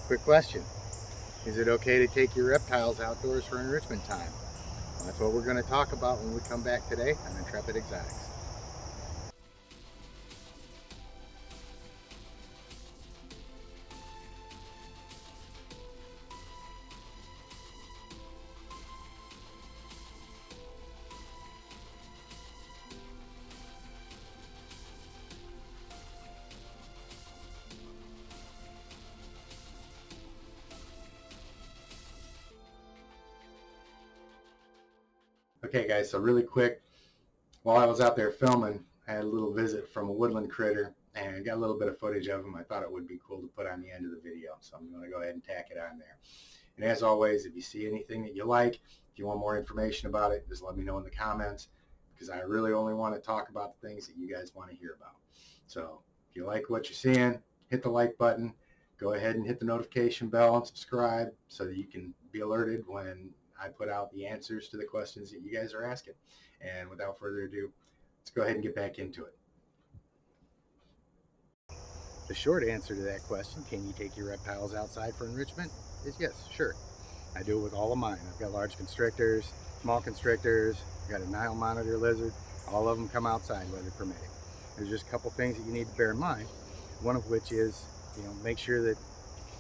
Quick question. Is it okay to take your reptiles outdoors for enrichment time? Well, that's what we're going to talk about when we come back today on Intrepid Exotics. Okay guys, so really quick, while I was out there filming, I had a little visit from a woodland critter and got a little bit of footage of him. I thought it would be cool to put on the end of the video, so I'm going to go ahead and tack it on there. And as always, if you see anything that you like, if you want more information about it, just let me know in the comments, because I really only want to talk about the things that you guys want to hear about. So if you like what you're seeing, hit the like button, go ahead and hit the notification bell and subscribe so that you can be alerted when I put out the answers to the questions that you guys are asking. And without further ado, let's go ahead and get back into it. The short answer to that question, can you take your reptiles outside for enrichment, is yes, sure. I do it with all of mine. I've got large constrictors, small constrictors, I've got a Nile monitor lizard. All of them come outside, weather permitting. There's just a couple things that you need to bear in mind. One of which is, make sure that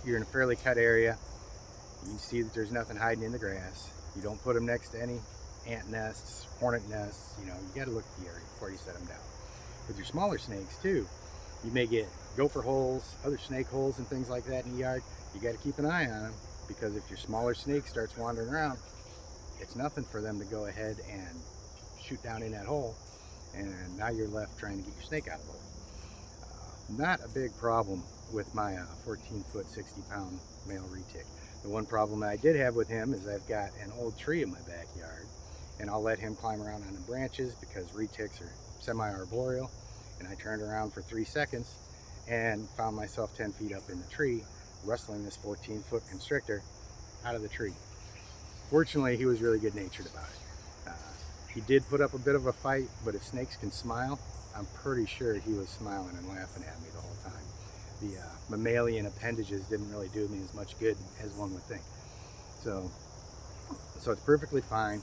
you're in a fairly cut area. You can see that there's nothing hiding in the grass. You don't put them next to any ant nests, hornet nests. You got to look at the area before you set them down. With your smaller snakes too, you may get gopher holes, other snake holes and things like that in the yard. You got to keep an eye on them, because if your smaller snake starts wandering around, it's nothing for them to go ahead and shoot down in that hole, and now you're left trying to get your snake out of the hole. Not a big problem with my 14-foot, 60-pound male retic. The one problem that I did have with him is I've got an old tree in my backyard, and I'll let him climb around on the branches because retics are semi-arboreal, and I turned around for 3 seconds and found myself 10 feet up in the tree, wrestling this 14-foot constrictor out of the tree. Fortunately, he was really good-natured about it. He did put up a bit of a fight, but if snakes can smile, I'm pretty sure he was smiling and laughing at me the whole time. The mammalian appendages didn't really do me as much good as one would think. So it's perfectly fine.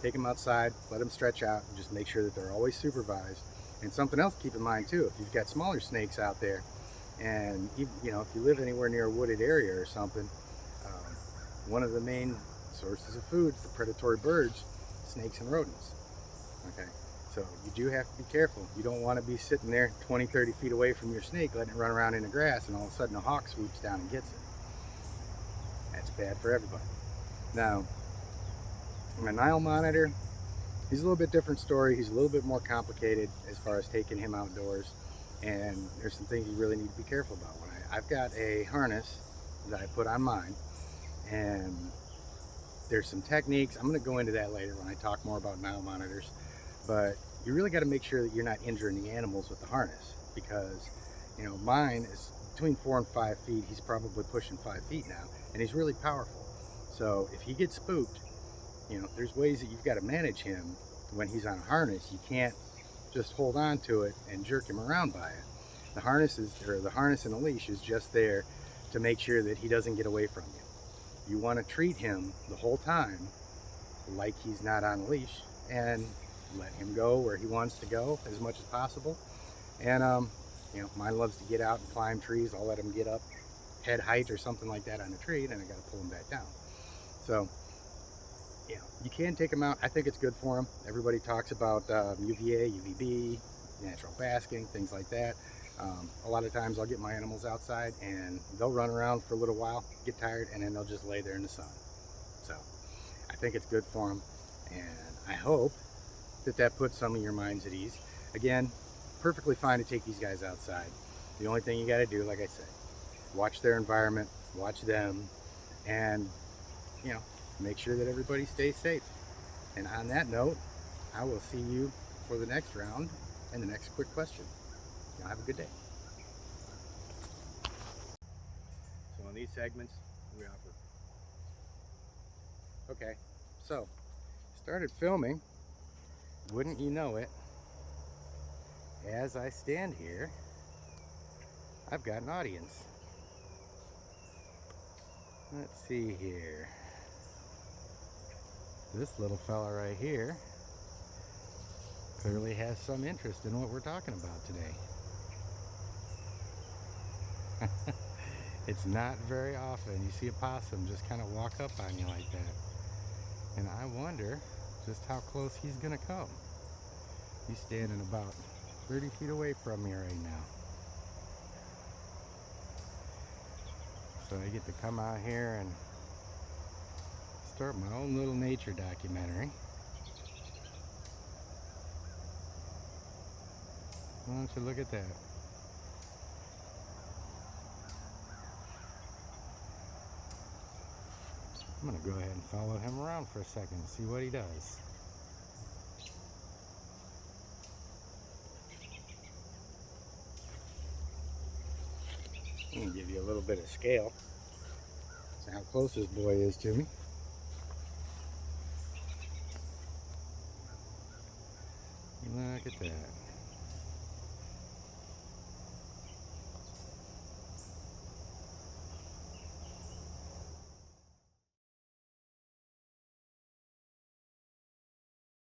Take them outside, let them stretch out, and just make sure that they're always supervised. And something else to keep in mind too, if you've got smaller snakes out there, and if you live anywhere near a wooded area or something, one of the main sources of food for predatory birds, snakes and rodents. Okay, so you do have to be careful. You don't want to be sitting there 20-30 feet away from your snake, letting it run around in the grass, and all of a sudden a hawk swoops down and gets it. That's bad for everybody. Now, my Nile monitor, he's a little bit different story. He's a little bit more complicated as far as taking him outdoors, and there's some things you really need to be careful about. I've got a harness that I put on mine, and there's some techniques. I'm going to go into that later when I talk more about Nile monitors, but you really got to make sure that you're not injuring the animals with the harness, because mine is between 4 and 5 feet. He's probably pushing 5 feet now, and he's really powerful. So if he gets spooked, there's ways that you've got to manage him when he's on a harness. You can't just hold on to it and jerk him around by it. The harness and the leash is just there to make sure that he doesn't get away from you. You want to treat him the whole time like he's not on a leash, and let him go where he wants to go as much as possible. And mine loves to get out and climb trees. I'll let him get up head height or something like that on a tree, then I got to pull him back down. So you can take them out. I think it's good for them. Everybody talks about UVA, UVB, natural basking, things like that. A lot of times I'll get my animals outside and they'll run around for a little while, get tired, and then they'll just lay there in the sun. So I think it's good for them, and I hope that puts some of your minds at ease. Again, perfectly fine to take these guys outside. The only thing you got to do, like I said, watch their environment, watch them, and make sure that everybody stays safe. And on that note, I will see you for the next round and the next quick question. Y'all have a good day. So on these segments, we offer. Okay, so started filming, wouldn't you know it, as I stand here, I've got an audience. Let's see here. This little fella right here clearly has some interest in what we're talking about today. It's not very often you see a possum just kind of walk up on you like that. And I wonder just how close he's gonna come. He's standing about 30 feet away from me right now. So I get to come out here and start my own little nature documentary. Why don't you look at that? I'm gonna go ahead and follow him around for a second and see what he does. I'm gonna give you a little bit of scale. See how close this boy is to me. Look at that.